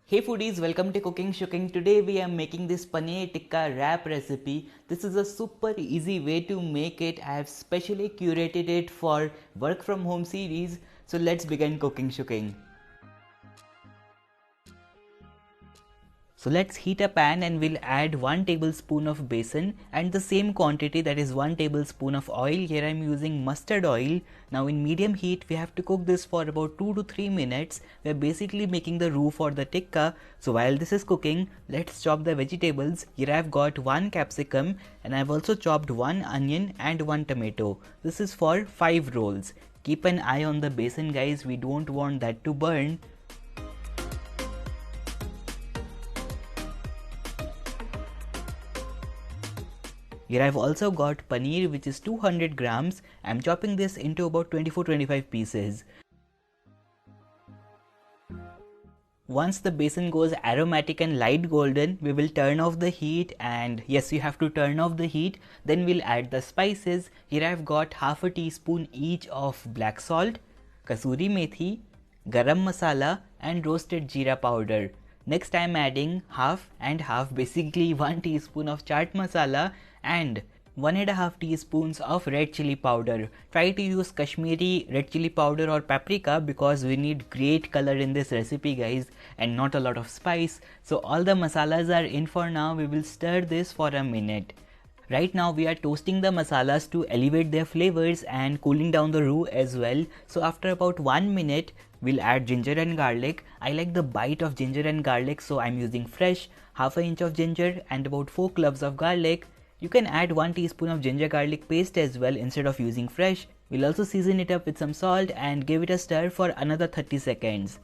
Hey foodies, welcome to Cooking Shooking. Today we are making this paneer tikka wrap recipe. This is a super easy way to make it. I have specially curated it for work from home series. So let's begin Cooking Shooking. So let's heat a pan and we'll add 1 tablespoon of besan and the same quantity, that is 1 tablespoon of oil. Here I'm using mustard oil. Now in medium heat we have to cook this for about 2 to 3 minutes. We're basically making the roux for the tikka. So while this is cooking, let's chop the vegetables. Here I've got 1 capsicum and I've also chopped 1 onion and 1 tomato. This is for 5 rolls. Keep an eye on the besan guys, we don't want that to burn. Here I've also got paneer, which is 200 grams. I'm chopping this into about 24-25 pieces. Once the besan goes aromatic and light golden, we will turn off the heat, and yes, you have to turn off the heat. Then we'll add the spices. Here I've got half a teaspoon each of black salt, kasuri methi, garam masala and roasted jeera powder. Next I'm adding half and half, basically 1 teaspoon of chaat masala and 1.5 teaspoons of red chili powder. Try to use Kashmiri red chili powder or paprika because we need great color in this recipe guys and not a lot of spice. So all the masalas are in for now. We will stir this for a minute. Right now we are toasting the masalas to elevate their flavors and cooling down the roux as well. So after about 1 minute, we'll add ginger and garlic. I like the bite of ginger and garlic, so I'm using fresh, half an inch of ginger and about 4 cloves of garlic. You can add 1 teaspoon of ginger garlic paste as well instead of using fresh. We'll also season it up with some salt and give it a stir for another 30 seconds.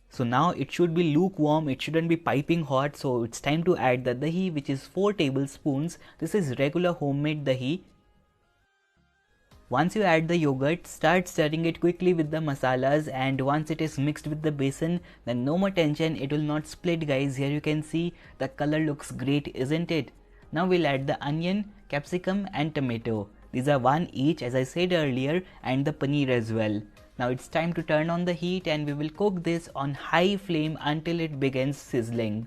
So now it should be lukewarm, it shouldn't be piping hot, so it's time to add the dahi, which is 4 tablespoons. This is regular homemade dahi. Once you add the yogurt, start stirring it quickly with the masalas, and once it is mixed with the besan, then no more tension, it will not split guys. Here you can see the color looks great, isn't it? Now we'll add the onion, capsicum and tomato. These are 1 each as I said earlier, and the paneer as well. Now it's time to turn on the heat and we will cook this on high flame until it begins sizzling.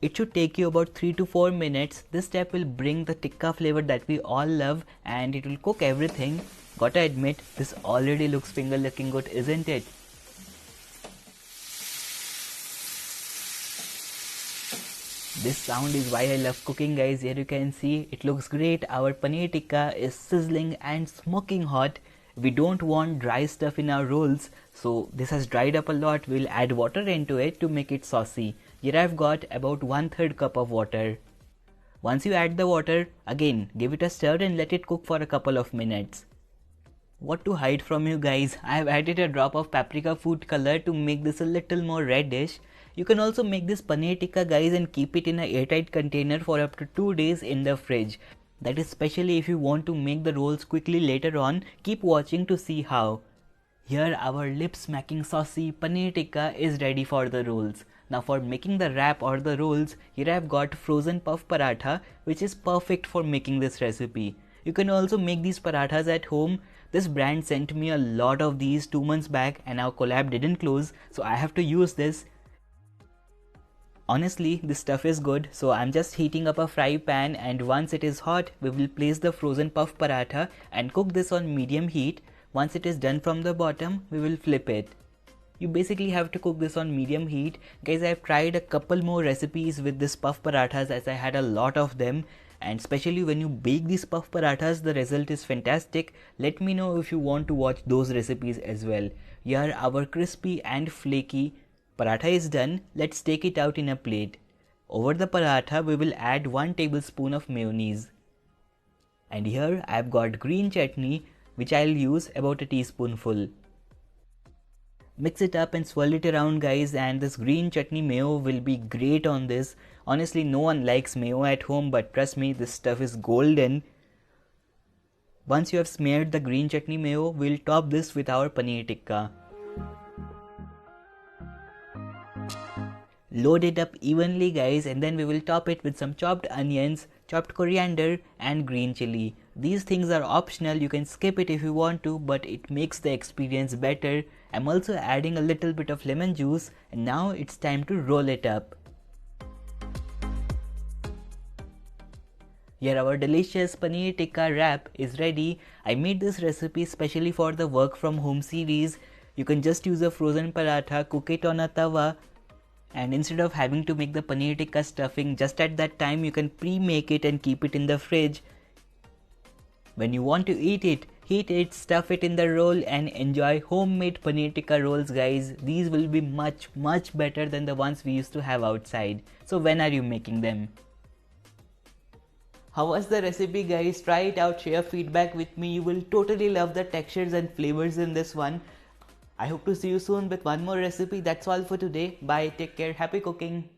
It should take you about 3 to 4 minutes. This step will bring the tikka flavor that we all love and it will cook everything. Gotta admit, this already looks finger looking good, isn't it? This sound is why I love cooking guys. Here you can see it looks great. Our paneer tikka is sizzling and smoking hot. We don't want dry stuff in our rolls, so this has dried up a lot. We'll add water into it to make it saucy. Here I've got about 1/3 cup of water. Once you add the water, again give it a stir and let it cook for a couple of minutes. What to hide from you guys, I have added a drop of paprika food color to make this a little more reddish. You can also make this paneer tikka guys and keep it in an airtight container for up to 2 days in the fridge. That is especially if you want to make the rolls quickly later on. Keep watching to see how. Here our lip smacking saucy paneer tikka is ready for the rolls. Now for making the wrap or the rolls, here I have got frozen puff paratha, which is perfect for making this recipe. You can also make these parathas at home. This brand sent me a lot of these 2 months back and our collab didn't close, so I have to use this. Honestly, this stuff is good, so I'm just heating up a fry pan, and once it is hot, we will place the frozen puff paratha and cook this on medium heat. Once it is done from the bottom, we will flip it. You basically have to cook this on medium heat. Guys, I've tried a couple more recipes with this puff parathas as I had a lot of them, and especially when you bake these puff parathas, the result is fantastic. Let me know if you want to watch those recipes as well. Here our crispy and flaky paratha is done. Let's take it out in a plate. Over the paratha, we will add 1 tablespoon of mayonnaise. And here I've got green chutney, which I'll use about a teaspoonful. Mix it up and swirl it around guys, and this green chutney mayo will be great on this. Honestly, no one likes mayo at home, but trust me, this stuff is golden. Once you have smeared the green chutney mayo, we'll top this with our paneer tikka. Load it up evenly guys, and then we will top it with some chopped onions, chopped coriander and green chili. These things are optional, you can skip it if you want to, but it makes the experience better. I'm also adding a little bit of lemon juice, and now it's time to roll it up. Here our delicious paneer tikka wrap is ready. I made this recipe specially for the work from home series. You can just use a frozen paratha, cook it on a tawa, and instead of having to make the paneer tikka stuffing just at that time, you can pre-make it and keep it in the fridge. When you want to eat it, heat it, stuff it in the roll and enjoy homemade paneer tikka rolls, guys. These will be much better than the ones we used to have outside. So when are you making them? How was the recipe, guys? Try it out, share feedback with me. You will totally love the textures and flavors in this one. I hope to see you soon with one more recipe. That's all for today. Bye, take care, happy cooking.